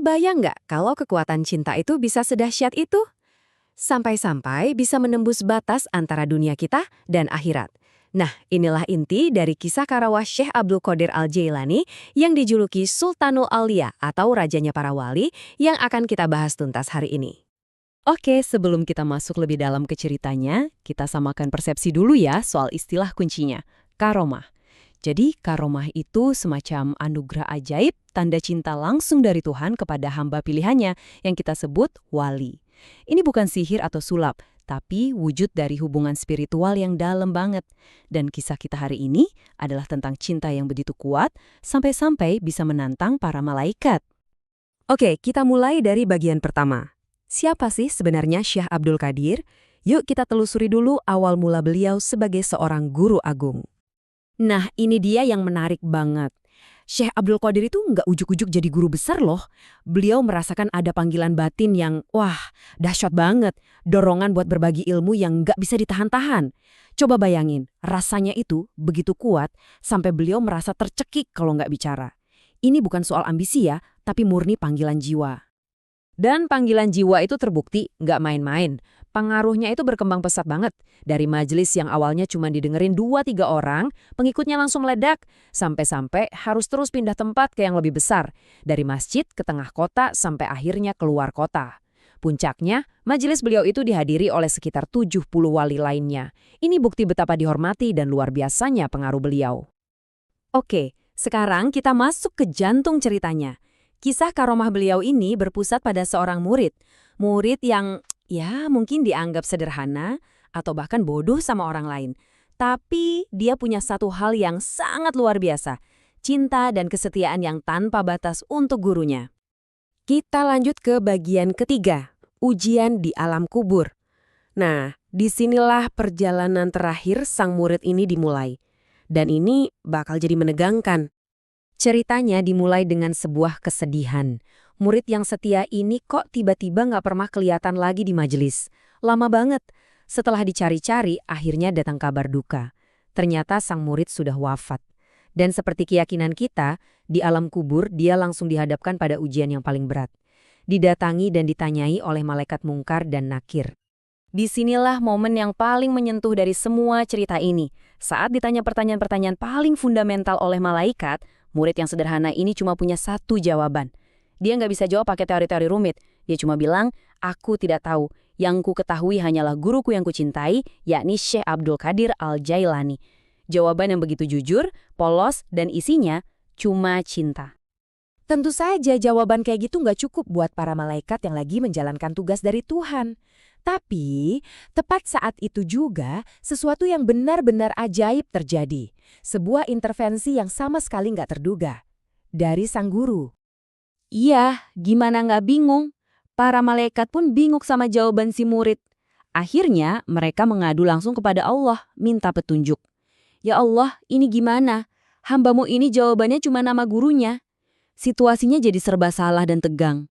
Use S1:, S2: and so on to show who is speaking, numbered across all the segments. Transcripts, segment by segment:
S1: Kebayang nggak kalau kekuatan cinta itu bisa sedahsyat itu? Sampai-sampai bisa menembus batas antara dunia kita dan akhirat. Nah, inilah inti dari kisah karawas Syekh Abdul Qadir Al-Jailani yang dijuluki Sultanul Aulia atau Rajanya Para Wali yang akan kita bahas tuntas hari ini.
S2: Oke, sebelum kita masuk lebih dalam ke ceritanya, kita samakan persepsi dulu ya soal istilah kuncinya, karomah. Jadi, karomah itu semacam anugerah ajaib, tanda cinta langsung dari Tuhan kepada hamba pilihannya yang kita sebut wali. Ini bukan sihir atau sulap, tapi wujud dari hubungan spiritual yang dalam banget. Dan kisah kita hari ini adalah tentang cinta yang begitu kuat, sampai-sampai bisa menantang para malaikat.
S1: Oke, kita mulai dari bagian pertama. Siapa sih sebenarnya Syekh Abdul Qadir? Yuk kita telusuri dulu awal mula beliau sebagai seorang guru agung. Nah, ini dia yang menarik banget. Syekh Abdul Qadir itu nggak ujuk-ujuk jadi guru besar loh. Beliau merasakan ada panggilan batin yang, wah, dahsyat banget. Dorongan buat berbagi ilmu yang nggak bisa ditahan-tahan. Coba bayangin, rasanya itu begitu kuat sampai beliau merasa tercekik kalau nggak bicara. Ini bukan soal ambisi ya, tapi murni panggilan jiwa. Dan panggilan jiwa itu terbukti nggak main-main. Pengaruhnya itu berkembang pesat banget. Dari majelis yang awalnya cuma didengerin 2-3 orang, pengikutnya langsung meledak. Sampai-sampai harus terus pindah tempat ke yang lebih besar. Dari masjid ke tengah kota sampai akhirnya keluar kota. Puncaknya, majelis beliau itu dihadiri oleh sekitar 70 wali lainnya. Ini bukti betapa dihormati dan luar biasanya pengaruh beliau. Oke, sekarang kita masuk ke jantung ceritanya. Kisah karomah beliau ini berpusat pada seorang murid. Murid yang, ya mungkin dianggap sederhana atau bahkan bodoh sama orang lain. Tapi dia punya satu hal yang sangat luar biasa. Cinta dan kesetiaan yang tanpa batas untuk gurunya. Kita lanjut ke bagian ketiga, ujian di alam kubur. Nah, disinilah perjalanan terakhir sang murid ini dimulai. Dan ini bakal jadi menegangkan. Ceritanya dimulai dengan sebuah kesedihan. Murid yang setia ini kok tiba-tiba nggak pernah kelihatan lagi di majelis. Lama banget. Setelah dicari-cari, akhirnya datang kabar duka. Ternyata sang murid sudah wafat. Dan seperti keyakinan kita, di alam kubur dia langsung dihadapkan pada ujian yang paling berat. Didatangi dan ditanyai oleh malaikat mungkar dan nakir. Disinilah momen yang paling menyentuh dari semua cerita ini. Saat ditanya pertanyaan-pertanyaan paling fundamental oleh malaikat, murid yang sederhana ini cuma punya satu jawaban. Dia nggak bisa jawab pakai teori-teori rumit. Dia cuma bilang, aku tidak tahu. Yang ku ketahui hanyalah guruku yang kucintai, yakni Syekh Abdul Qadir Al-Jailani. Jawaban yang begitu jujur, polos, dan isinya cuma cinta. Tentu saja jawaban kayak gitu nggak cukup buat para malaikat yang lagi menjalankan tugas dari Tuhan. Tapi, tepat saat itu juga, sesuatu yang benar-benar ajaib terjadi. Sebuah intervensi yang sama sekali nggak terduga. Dari sang guru. Iya, gimana nggak bingung? Para malaikat pun bingung sama jawaban si murid. Akhirnya, mereka mengadu langsung kepada Allah, minta petunjuk. Ya Allah, ini gimana? Hambamu ini jawabannya cuma nama gurunya. Situasinya jadi serba salah dan tegang.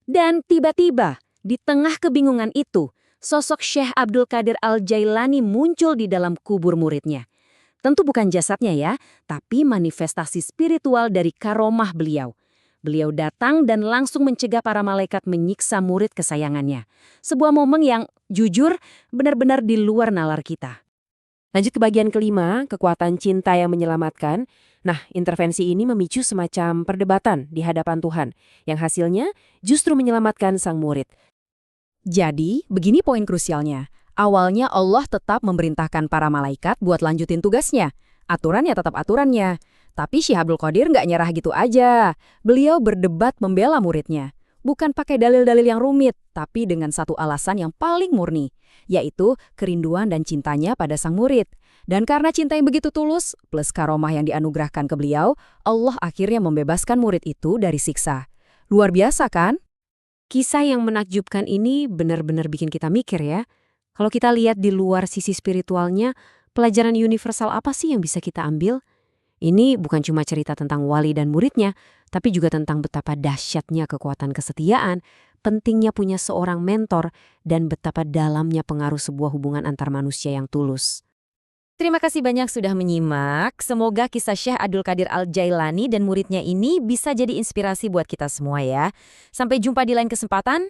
S1: Dan tiba-tiba, di tengah kebingungan itu, sosok Syekh Abdul Qadir Al-Jailani muncul di dalam kubur muridnya. Tentu bukan jasadnya ya, tapi manifestasi spiritual dari karomah beliau. Beliau datang dan langsung mencegah para malaikat menyiksa murid kesayangannya. Sebuah momen yang, jujur, benar-benar di luar nalar kita. Lanjut ke bagian kelima, kekuatan cinta yang menyelamatkan. Nah, intervensi ini memicu semacam perdebatan di hadapan Tuhan, yang hasilnya justru menyelamatkan sang murid. Jadi, begini poin krusialnya. Awalnya Allah tetap memerintahkan para malaikat buat lanjutin tugasnya. Aturannya tetap aturannya. Tapi Syekh Abdul Qadir nggak nyerah gitu aja. Beliau berdebat membela muridnya. Bukan pakai dalil-dalil yang rumit, tapi dengan satu alasan yang paling murni, yaitu kerinduan dan cintanya pada sang murid. Dan karena cinta yang begitu tulus, plus karomah yang dianugerahkan ke beliau, Allah akhirnya membebaskan murid itu dari siksa. Luar biasa kan? Kisah yang menakjubkan ini benar-benar bikin kita mikir ya. Kalau kita lihat di luar sisi spiritualnya, pelajaran universal apa sih yang bisa kita ambil? Ini bukan cuma cerita tentang wali dan muridnya, tapi juga tentang betapa dahsyatnya kekuatan kesetiaan, pentingnya punya seorang mentor, dan betapa dalamnya pengaruh sebuah hubungan antar manusia yang tulus. Terima kasih banyak sudah menyimak. Semoga kisah Syekh Abdul Qadir Al-Jailani dan muridnya ini bisa jadi inspirasi buat kita semua ya. Sampai jumpa di lain kesempatan.